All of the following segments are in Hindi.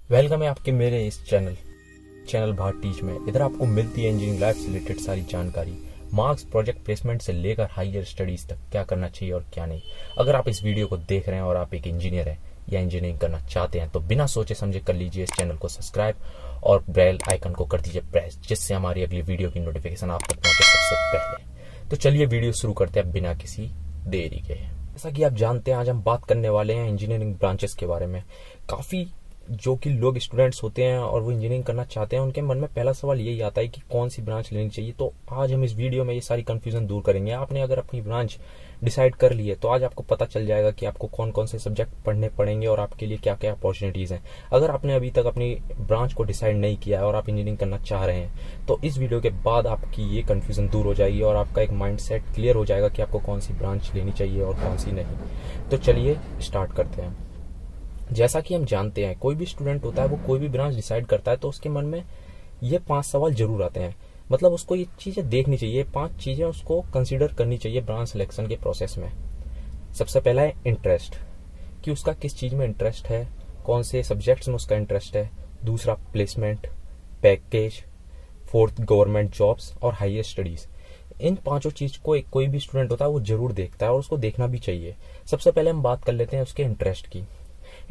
वेलकम है आपके मेरे इस चैनल भाट टीच में। इधर आपको मिलती है इंजीनियरिंग लाइफ से रिलेटेड सारी जानकारी, मार्क्स, प्रोजेक्ट प्लेसमेंट से लेकर हायर स्टडीज तक क्या करना चाहिए और क्या नहीं। अगर आप इस वीडियो को देख रहे हैं और आप एक इंजीनियर हैं या इंजीनियरिंग करना चाहते हैं तो बिना सोचे समझे कर लीजिए इस चैनल को सब्सक्राइब और बेल आइकन को कर दीजिए प्रेस, जिससे हमारी अगली वीडियो की नोटिफिकेशन आप तक पहुंचे सबसे पहले। तो चलिए वीडियो शुरू करते हैं बिना किसी देरी के। जैसा कि आप जानते हैं, आज हम बात करने वाले हैं इंजीनियरिंग ब्रांचेस के बारे में। काफी जो कि लोग स्टूडेंट्स होते हैं और वो इंजीनियरिंग करना चाहते हैं, उनके मन में पहला सवाल यही आता है कि कौन सी ब्रांच लेनी चाहिए। तो आज हम इस वीडियो में ये सारी कंफ्यूजन दूर करेंगे। आपने अगर अपनी ब्रांच डिसाइड कर ली है तो आज आपको पता चल जाएगा कि आपको कौन कौन से सब्जेक्ट पढ़ने पड़ेंगे और आपके लिए क्या क्या अपॉर्चुनिटीज हैं। अगर आपने अभी तक अपनी ब्रांच को डिसाइड नहीं किया है और आप इंजीनियरिंग करना चाह रहे हैं तो इस वीडियो के बाद आपकी ये कंफ्यूजन दूर हो जाएगी और आपका एक माइंड सेट क्लियर हो जाएगा कि आपको कौन सी ब्रांच लेनी चाहिए और कौन सी नहीं। तो चलिए स्टार्ट करते हैं। जैसा कि हम जानते हैं, कोई भी स्टूडेंट होता है वो कोई भी ब्रांच डिसाइड करता है तो उसके मन में ये 5 सवाल जरूर आते हैं। मतलब उसको ये चीजें देखनी चाहिए, 5 चीजें उसको कंसीडर करनी चाहिए ब्रांच सिलेक्शन के प्रोसेस में। सबसे पहला है इंटरेस्ट, कि उसका किस चीज में इंटरेस्ट है, कौन से सब्जेक्ट्स में उसका इंटरेस्ट है। दूसरा placement, package, fourth government jobs और हायर स्टडीज। इन 5 चीज को कोई भी स्टूडेंट होता है वो जरूर देखता है और उसको देखना भी चाहिए। सबसे पहले हम बात कर लेते हैं उसके इंटरेस्ट की।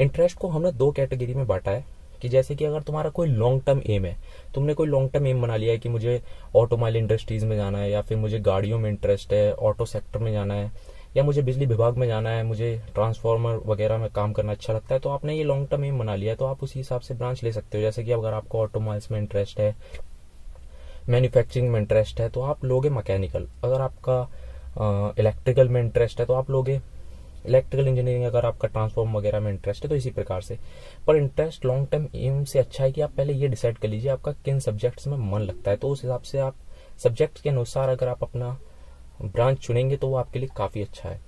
इंटरेस्ट को हमने 2 कैटेगरी में बांटा है कि जैसे कि अगर तुम्हारा कोई लॉन्ग टर्म एम है, तुमने कोई लॉन्ग टर्म एम बना लिया है कि मुझे ऑटोमोबाइल इंडस्ट्रीज में जाना है, या फिर मुझे गाड़ियों में इंटरेस्ट है, ऑटो सेक्टर में जाना है, या मुझे बिजली विभाग में जाना है, मुझे ट्रांसफार्मर वगैरह में काम करना अच्छा लगता है, तो आपने ये लॉन्ग टर्म एम बना लिया है तो आप उसी हिसाब से ब्रांच ले सकते हो। जैसे कि अगर आपको ऑटोमोबाइल्स में इंटरेस्ट है, मैन्युफैक्चरिंग में इंटरेस्ट है तो आप लोगे मैकेनिकल। अगर आपका इलेक्ट्रिकल में इंटरेस्ट है तो आप लोगे इलेक्ट्रिकल इंजीनियरिंग। अगर आपका ट्रांसफॉर्म वगैरह में इंटरेस्ट है तो इसी प्रकार से। पर इंटरेस्ट लॉन्ग टर्म एम से अच्छा है कि आप पहले ये डिसाइड कर लीजिए आपका किन सब्जेक्ट्स में मन लगता है, तो उस हिसाब से आप सब्जेक्ट्स के अनुसार अगर आप अपना ब्रांच चुनेंगे तो वो आपके लिए काफी अच्छा है।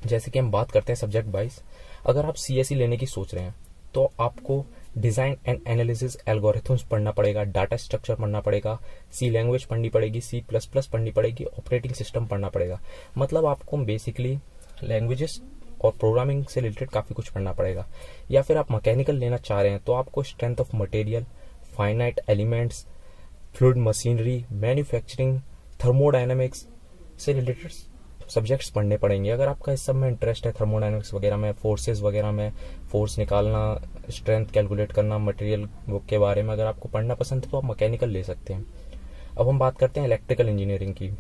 जैसे कि हम बात करते हैं सब्जेक्ट वाइज। अगर आप सीएसई लेने की सोच रहे हैं तो आपको डिजाइन एंड एनालिसिस एल्गोरिथम्स पढ़ना पड़ेगा, डाटा स्ट्रक्चर पढ़ना पड़ेगा, सी लैंग्वेज पढ़नी पड़ेगी, C++ पढ़नी पड़ेगी, ऑपरेटिंग सिस्टम पढ़ना पड़ेगा। मतलब आपको बेसिकली लैंग्वेजेस और प्रोग्रामिंग से रिलेटेड काफी कुछ पढ़ना पड़ेगा। या फिर आप मैकेनिकल लेना चाह रहे हैं तो आपको strength of material, finite elements, fluid machinery, manufacturing, thermodynamics से रिलेटेड सब्जेक्ट्स पढ़ने पड़ेंगे। अगर आपका इस सब में इंटरेस्ट है, थर्मोडायनामिक्स वगैरह में, फोर्सेस वगैरह में, फोर्स निकालना, स्ट्रेंथ कैलकुलेट करना, मटेरियल के बारे में अगर आपको पढ़ना पसंद है तो आप मैकेनिकल ले सकते हैं। अब हम बात करते हैं इलेक्ट्रिकल इंजीनियरिंग की।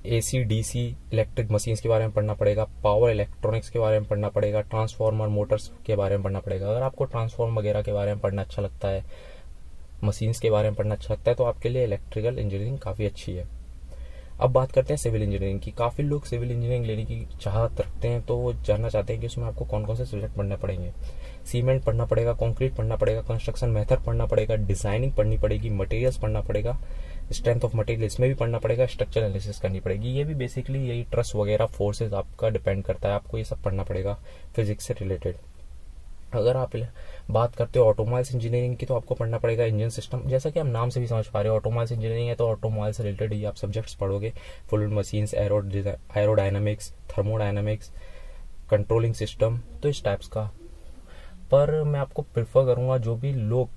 AC DC इलेक्ट्रिक मशीन्स के बारे में पढ़ना पड़ेगा, पावर इलेक्ट्रॉनिक्स के बारे में पढ़ना पड़ेगा, ट्रांसफार्मर मोटर्स के बारे में पढ़ना पड़ेगा। अगर आपको ट्रांसफार्मर वगैरह के बारे में पढ़ना अच्छा लगता है, मशीन्स के बारे में पढ़ना अच्छा लगता है तो आपके लिए इलेक्ट्रिकल इंजीनियरिंग काफी अच्छी है। अब बात करते हैं सिविल इंजीनियरिंग की। काफी लोग सिविल इंजीनियरिंग लेने की चाहत रखते हैं तो वो जानना चाहते हैं कि उसमें आपको कौन कौन से सब्जेक्ट पढ़ने पड़ेंगे। सीमेंट पढ़ना पड़ेगा, कंक्रीट पढ़ना पड़ेगा, कंस्ट्रक्शन मेथड पढ़ना पड़ेगा, डिजाइनिंग पढ़नी पड़ेगी, मटेरियल्स पढ़ना पड़ेगा, स्ट्रेंथ ऑफ मटेरियल इसमें भी पढ़ना पड़ेगा, स्ट्रक्चर एनालिसिस करनी पड़ेगी। ये भी बेसिकली यही ट्रस्ट वगैरह फोर्सेज आपका डिपेंड करता है, आपको ये सब पढ़ना पड़ेगा फिजिक्स से रिलेटेड। अगर आप बात करते हो ऑटोमोबाइल्स इंजीनियरिंग की तो आपको पढ़ना पड़ेगा इंजन सिस्टम। जैसा कि आप नाम से भी समझ पा रहे हो, ऑटोमोबाइल्स इंजीनियरिंग है तो ऑटोमोबाइल से रिलेटेड ही आप सब्जेक्ट्स पढ़ोगे। Fluid machines, aerodynamics, thermodynamics, controlling system, तो इस टाइप्स का। पर मैं आपको प्रेफर करूंगा जो भी लोग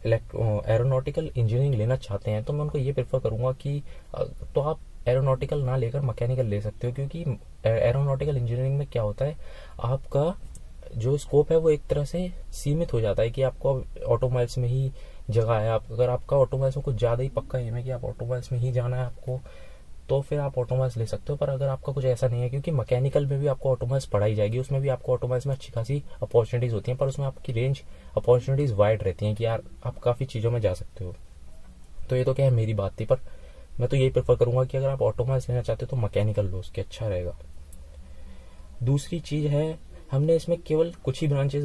एरोनॉटिकल इंजीनियरिंग लेना चाहते हैं तो मैं उनको ये प्रेफर करूंगा कि तो आप एरोनॉटिकल ना लेकर मैकेनिकल ले सकते हो, क्योंकि एरोनॉटिकल इंजीनियरिंग में क्या होता है, आपका जो स्कोप है वो एक तरह से सीमित हो जाता है कि आपको ऑटोमोबाइल्स में ही जगह है। अगर आपका ऑटोमोबाइल्स में कुछ ज्यादा ही पक्का एम है कि आप ऑटोमोबाइल्स में ही जाना है आपको, तो फिर आप ऑटोमोबाइल्स ले सकते हो। पर अगर आपका कुछ ऐसा नहीं है, क्योंकि मैकेनिकल में भी आपको ऑटोमोबाइल्स पढ़ाई जाएगी, उसमें भी आपको ऑटोमोबाइल्स में अच्छी खासी अपॉर्चुनिटीज होती हैं, पर उसमें आपकी रेंज अपॉर्चुनिटीज वाइड रहती हैं कि यार आप काफी चीजों में जा सकते हो। तो ये तो क्या है, मेरी बात थी। पर मैं तो यही प्रेफर करूंगा कि अगर आप ऑटोमोबाइल्स लेना चाहते हो तो मैकेनिकल लो, उसके अच्छा रहेगा। दूसरी चीज है, हमने इसमें केवल कुछ ही ब्रांचेस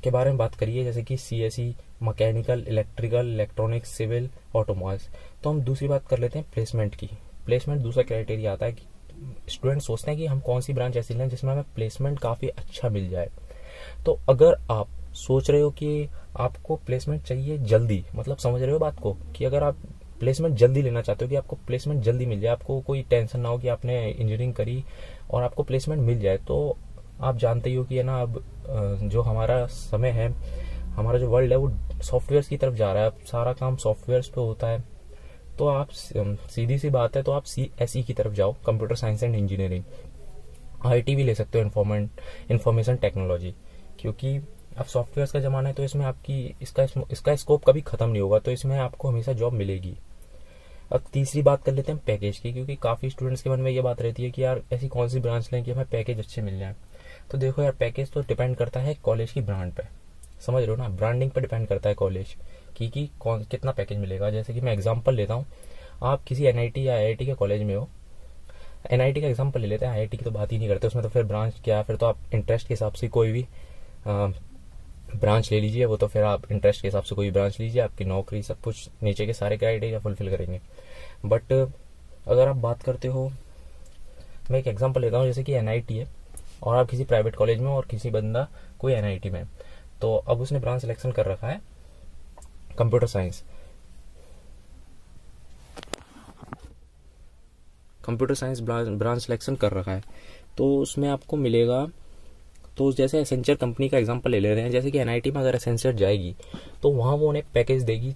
के बारे में बात करी है, जैसे कि CSE, mechanical, electrical, electronics, civil, automobiles. तो हम दूसरी बात कर लेते हैं प्लेसमेंट की। प्लेसमेंट दूसरा क्राइटेरिया आता है कि स्टूडेंट सोचते हैं कि हम कौन सी ब्रांच ऐसी लें जिसमें हमें प्लेसमेंट काफी अच्छा मिल जाए। तो अगर आप सोच रहे हो कि आपको प्लेसमेंट चाहिए जल्दी, मतलब समझ रहे हो बात को, कि अगर आप प्लेसमेंट जल्दी लेना चाहते हो कि आपको प्लेसमेंट जल्दी मिल जाए, आपको कोई टेंशन ना हो कि आपने इंजीनियरिंग करी और आपको प्लेसमेंट मिल जाए, तो आप जानते ही हो कि है ना, अब जो हमारा समय है, हमारा जो वर्ल्ड है वो सॉफ्टवेयर की तरफ जा रहा है। अब सारा काम सॉफ्टवेयर पे होता है, तो आप सीधी सी बात है, तो आप CSE की तरफ जाओ, computer science and engineering. IT भी ले सकते हो, इंफॉर्मेशन टेक्नोलॉजी, क्योंकि अब सॉफ्टवेयर का ज़माना है, तो इसमें आपकी इसका स्कोप कभी ख़त्म नहीं होगा, तो इसमें आपको हमेशा जॉब मिलेगी। अब तीसरी बात कर लेते हैं पैकेज की, क्योंकि काफ़ी स्टूडेंट्स के मन में ये बात रहती है कि यार ऐसी कौन सी ब्रांच लें कि हमें पैकेज अच्छे मिल जाए। तो देखो यार, पैकेज तो डिपेंड करता है कॉलेज की ब्रांड पे, समझ रहे हो ना, ब्रांडिंग पे डिपेंड करता है कॉलेज कि कौन कितना पैकेज मिलेगा। जैसे कि मैं एग्जांपल लेता हूँ, आप किसी NIT या IIT के कॉलेज में हो, NIT का एग्जांपल ले लेते हैं, IIT की तो बात ही नहीं करते, उसमें तो फिर ब्रांच क्या, फिर तो आप इंटरेस्ट के हिसाब से कोई भी ब्रांच ले लीजिए, वो तो फिर आप इंटरेस्ट के हिसाब से कोई ब्रांच लीजिए, आपकी नौकरी सब कुछ नीचे के सारे क्राइटेरिया फुलफिल करेंगे। बट अगर आप बात करते हो, मैं एक एग्जांपल लेता हूँ, जैसे कि NIT है और आप किसी प्राइवेट कॉलेज में और किसी बंदा कोई NIT में, तो अब उसने ब्रांच सिलेक्शन कर रखा है कंप्यूटर साइंस ब्रांच सिलेक्शन कर रखा है, तो उसमें आपको मिलेगा, तो जैसे एसेंचर कंपनी का एग्जांपल ले ले रहे हैं, जैसे कि NIT में अगर एसेंचर जाएगी तो वहाँ वो उन्हें पैकेज देगी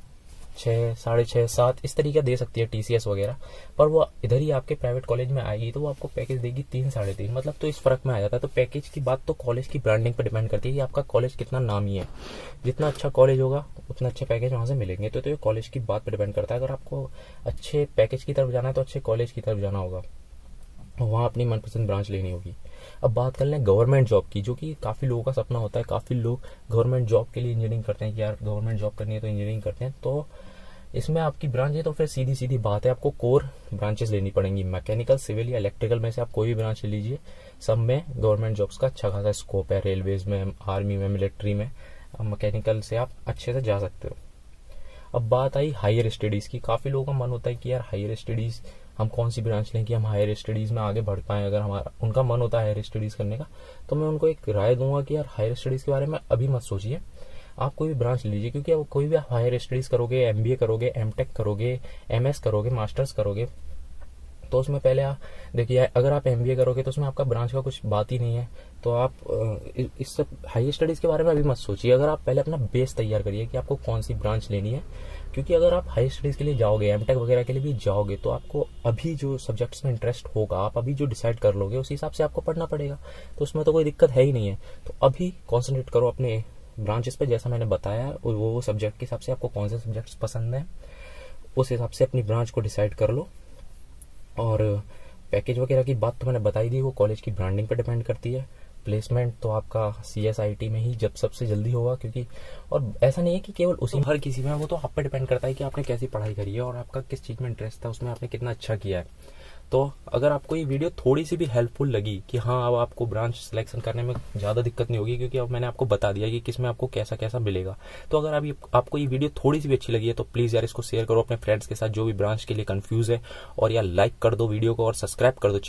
6, 6.5, 7 इस तरीके दे सकती है, TCS वगैरह। पर वो इधर ही आपके प्राइवेट कॉलेज में आएगी तो वो आपको पैकेज देगी 3, 3.5, मतलब तो इस फर्क में आ जाता है। तो पैकेज की बात तो कॉलेज की ब्रांडिंग पर डिपेंड करती है कि आपका कॉलेज कितना नामी है। जितना अच्छा कॉलेज होगा उतना अच्छे पैकेज वहाँ से मिलेंगे। तो ये कॉलेज की बात पर डिपेंड करता है। अगर आपको अच्छे पैकेज की तरफ जाना है तो अच्छे कॉलेज की तरफ जाना होगा, वहाँ अपनी मनपसंद ब्रांच लेनी होगी। अब बात कर लें गवर्नमेंट जॉब की, जो कि काफ़ी लोगों का सपना होता है। काफ़ी लोग गवर्नमेंट जॉब के लिए इंजीनियरिंग करते हैं कि यार गवर्नमेंट जॉब करनी है तो इंजीनियरिंग करते हैं। तो इसमें आपकी ब्रांच है तो फिर सीधी सीधी बात है, आपको कोर ब्रांचेस लेनी पड़ेंगी। मैकेनिकल, सिविल या इलेक्ट्रिकल में से आप कोई भी ब्रांच ले लीजिए, सब में गवर्नमेंट जॉब्स का अच्छा खासा स्कोप है। रेलवेज में, आर्मी में, मिलिट्री में, मैकेनिकल से आप अच्छे से जा सकते हो। अब बात आई हायर स्टडीज़ की। काफ़ी लोगों का मन होता है कि यार हायर स्टडीज़ हम कौन सी ब्रांच लें कि हम हायर स्टडीज़ में आगे बढ़ पाएँ। अगर उनका मन होता है हायर स्टडीज़ करने का, तो मैं उनको एक राय दूंगा कि यार हायर स्टडीज़ के बारे में अभी मत सोचिए, आप कोई भी ब्रांच लीजिए। क्योंकि अब कोई भी आप हायर स्टडीज़ करोगे, MBA करोगे, MTech करोगे, MS करोगे, मास्टर्स करोगे, तो उसमें पहले आप देखिए, अगर आप MBA करोगे तो उसमें आपका ब्रांच का कुछ बात ही नहीं है। तो आप इस सब हायर स्टडीज़ के बारे में अभी मत सोचिए। अगर आप पहले अपना बेस तैयार करिए कि आपको कौन सी ब्रांच लेनी है। क्योंकि अगर आप हायर स्टडीज़ के लिए जाओगे, MTech वगैरह के लिए भी जाओगे, तो आपको अभी जो सब्जेक्ट्स में इंटरेस्ट होगा, आप अभी जो डिसाइड कर लोगे उस हिसाब से आपको पढ़ना पड़ेगा। तो उसमें तो कोई दिक्कत है ही नहीं है। तो अभी कॉन्सेंट्रेट करो अपने ब्रांचेस पे, जैसा मैंने बताया, वो सब्जेक्ट के हिसाब से आपको कौन से सब्जेक्ट्स पसंद हैं, उस हिसाब से अपनी ब्रांच को डिसाइड कर लो। और पैकेज वगैरह की बात तो मैंने बताई दी, वो कॉलेज की ब्रांडिंग पर डिपेंड करती है। प्लेसमेंट तो आपका CSIT में ही जब सबसे जल्दी होगा, क्योंकि और ऐसा नहीं है कि केवल उसी हर किसी में, वो तो आप पर डिपेंड करता है कि आपने कैसी पढ़ाई करी है और आपका किस चीज़ में इंटरेस्ट था, उसमें आपने कितना अच्छा किया है। तो अगर आपको ये वीडियो थोड़ी सी भी हेल्पफुल लगी कि हाँ अब आपको ब्रांच सिलेक्शन करने में ज़्यादा दिक्कत नहीं होगी, क्योंकि अब मैंने आपको बता दिया कि किसमें आपको कैसा कैसा मिलेगा। तो अगर अभी आपको ये वीडियो थोड़ी सी भी अच्छी लगी है तो प्लीज़ यार इसको शेयर करो अपने फ्रेंड्स के साथ जो भी ब्रांच के लिए कंफ्यूज है, और यार लाइक कर दो वीडियो को और सब्सक्राइब कर दो।